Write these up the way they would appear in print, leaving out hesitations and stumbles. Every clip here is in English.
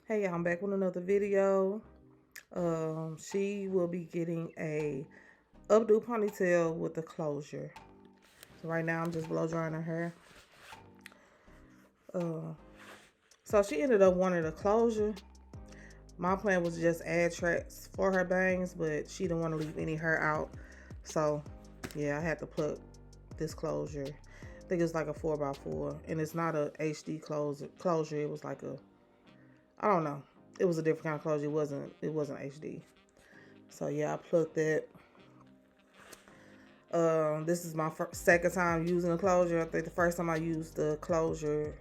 Hey y'all, I'm back with another video. She will be getting a updo ponytail with the closure. So right now I'm just blow drying her hair. Uh, so she ended up wanting the closure. My plan was to just add tracks for her bangs, but she didn't want to leave any hair out. So yeah, I had to put this closure. I think it's like a 4x4, and it's not a HD closure. It was like a, I don't know. It was a different kind of closure. It wasn't HD. So yeah, I plugged that. This is my second time using the closure. I think the first time I used the closure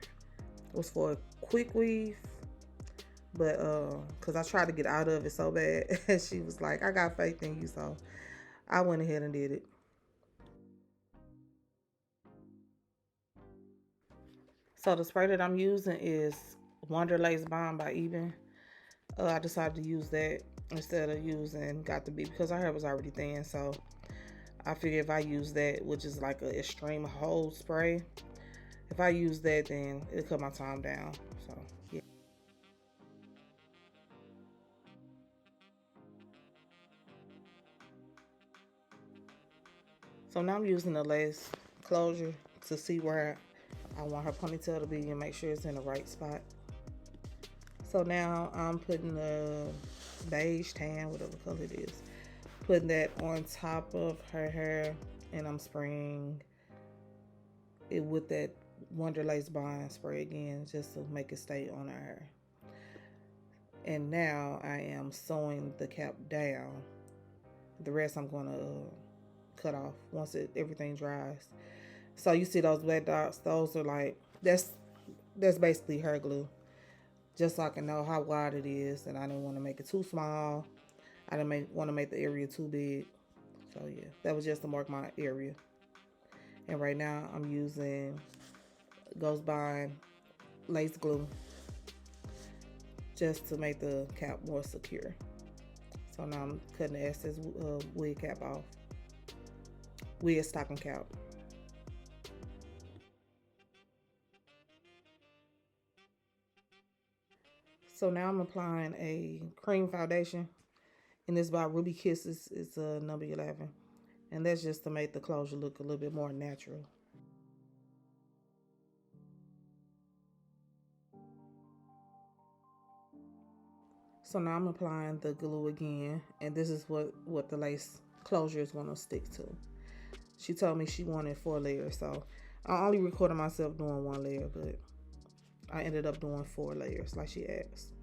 was for a quick weave, but cause I tried to get out of it so bad, and she was like, "I got faith in you," so I went ahead and did it. So the spray that I'm using is Wonder Lace Bomb by Even. I decided to use that instead of using Got to Be because our hair was already thin. So I figured if I use that, which is like an extreme hold spray, if I use that, then it'll cut my time down. So yeah. So now I'm using the lace closure to see where I want her ponytail to be and make sure it's in the right spot. So now I'm putting the beige tan, whatever color it is, putting that on top of her hair, and I'm spraying it with that Wonder Lace Bond spray again just to make it stay on her hair. And now I am sewing the cap down. The rest I'm going to cut off once everything dries. So you see those black dots? Those are like, that's basically hair glue. Just so I can know how wide it is, and I didn't want to make it too small. I didn't want to make the area too big. So yeah, that was just to mark my area. And right now I'm using Ghost Bond lace glue just to make the cap more secure. So now I'm cutting the excess wig cap off. Wig stocking cap. So now I'm applying a cream foundation, and it's by Ruby Kisses. It's number 11, and that's just to make the closure look a little bit more natural. So now I'm applying the glue again, and this is what the lace closure is going to stick to. She told me she wanted 4 layers, so I only recorded myself doing 1 layer, but I ended up doing 4 layers like she asked.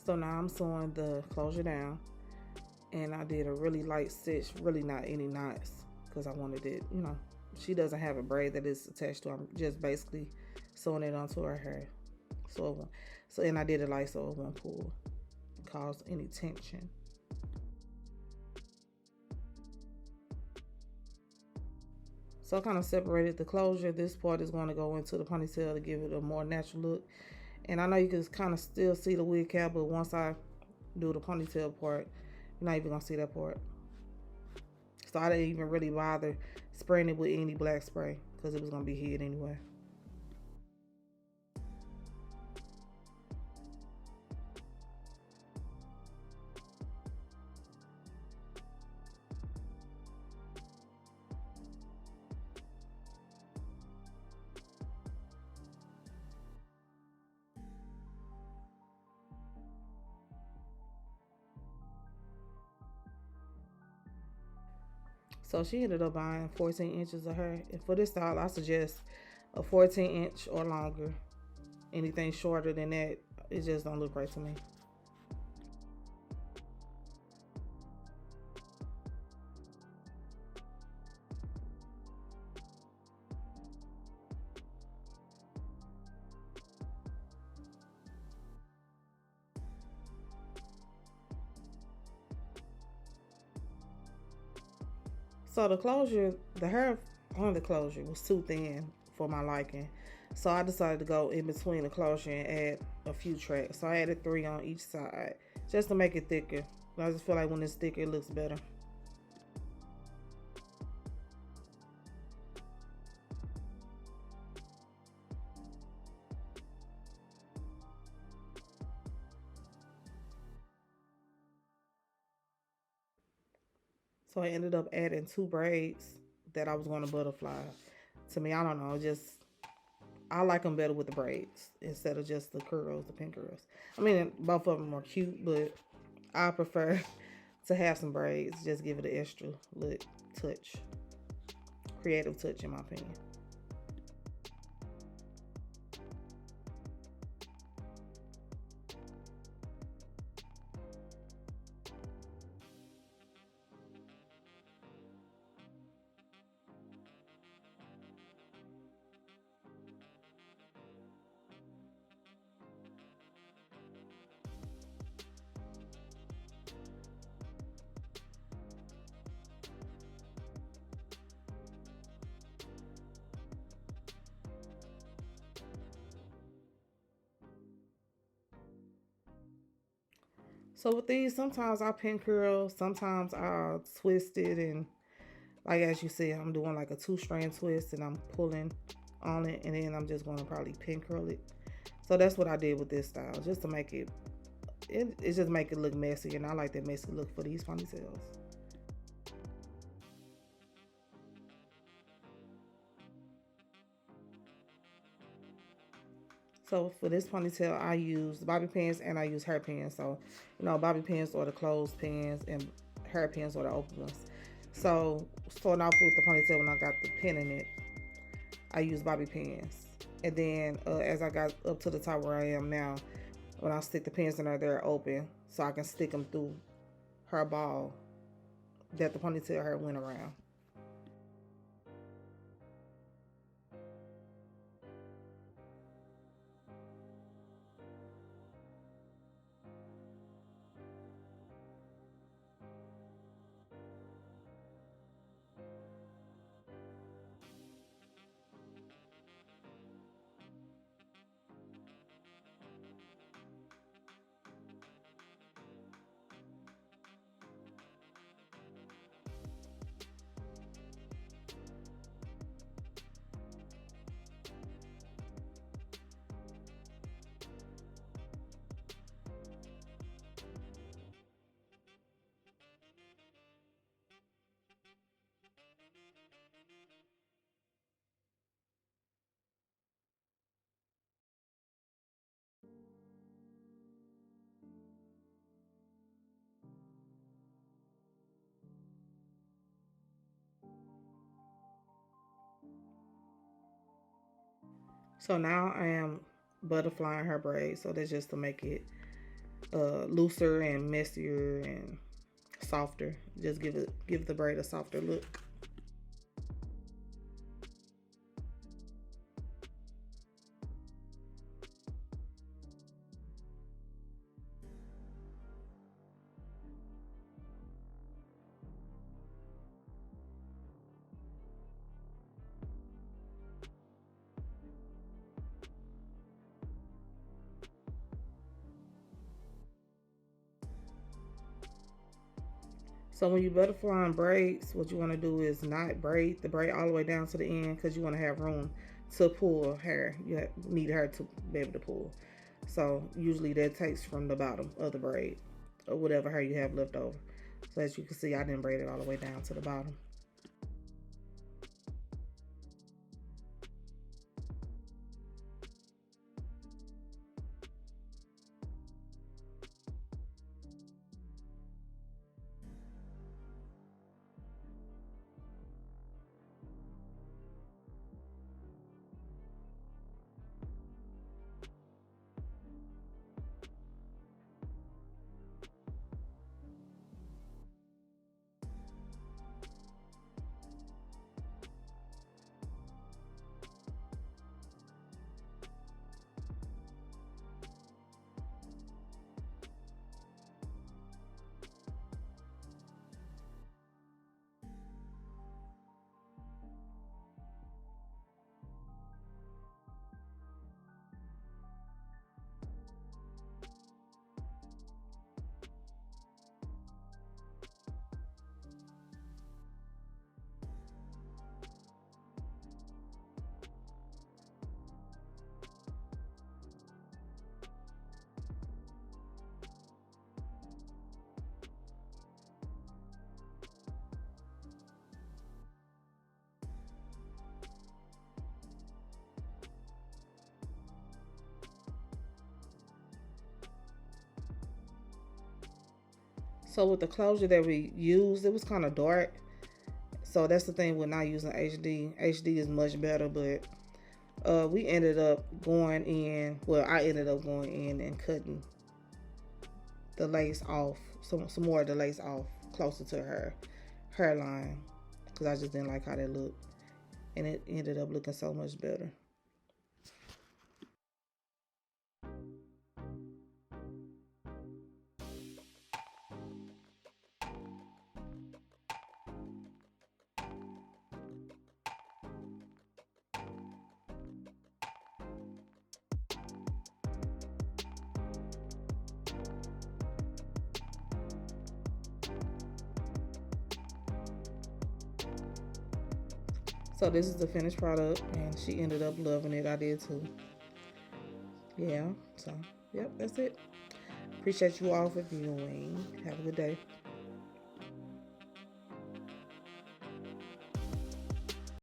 So now I'm sewing the closure down, and I did a really light stitch, really not any knots, because I wanted it, she doesn't have a braid that is attached to her. I'm just basically sewing it onto her hair. And I did it light so it won't pull, cause any tension. So I kind of separated the closure. This part is going to go into the ponytail to give it a more natural look. And I know you can kind of still see the wig cap, but once I do the ponytail part, you're not even going to see that part. So I didn't even really bother spraying it with any black spray because it was going to be hid anyway. So she ended up buying 14 inches of her. And for this style, I suggest a 14-inch or longer. Anything shorter than that, it just don't look right to me. So the closure, the hair on the closure was too thin for my liking. So I decided to go in between the closure and add a few tracks. So I added 3 on each side just to make it thicker. I just feel like when it's thicker, it looks better. So I ended up adding 2 braids that I was going to butterfly. To me, I don't know, just I like them better with the braids instead of just the curls, the pin curls. I mean, both of them are cute, but I prefer to have some braids. Just give it an extra look, touch, creative touch, in my opinion. So with these, sometimes I pin curl, sometimes I'll twist it, and like as you see, I'm doing like a 2-strand twist, and I'm pulling on it, and then I'm just going to probably pin curl it. So that's what I did with this style, just to make it just make it look messy, and I like that messy look for these ponytails. So for this ponytail, I use bobby pins and I use hair pins. So, bobby pins are the closed pins and hair pins are the open ones. So starting off with the ponytail, when I got the pin in it, I use bobby pins. And then as I got up to the top where I am now, when I stick the pins in there, they're open. So I can stick them through her ball that the ponytail hair went around. So now I am butterflying her braids. So that's just to make it looser and messier and softer. Just give the braid a softer look. So when you butterflying braids, what you want to do is not braid the braid all the way down to the end, because you want to have room to pull hair. You need hair to be able to pull. So usually that takes from the bottom of the braid or whatever hair you have left over. So as you can see, I didn't braid it all the way down to the bottom. So with the closure that we used, it was kind of dark. So that's the thing with not using HD. HD is much better, but we ended up going in. Well, I ended up going in and cutting the lace off, some more of the lace off closer to her hairline, because I just didn't like how that looked, and it ended up looking so much better. So this is the finished product, and she ended up loving it. I did too. Yeah, so, yep, that's it. Appreciate you all for viewing. Have a good day.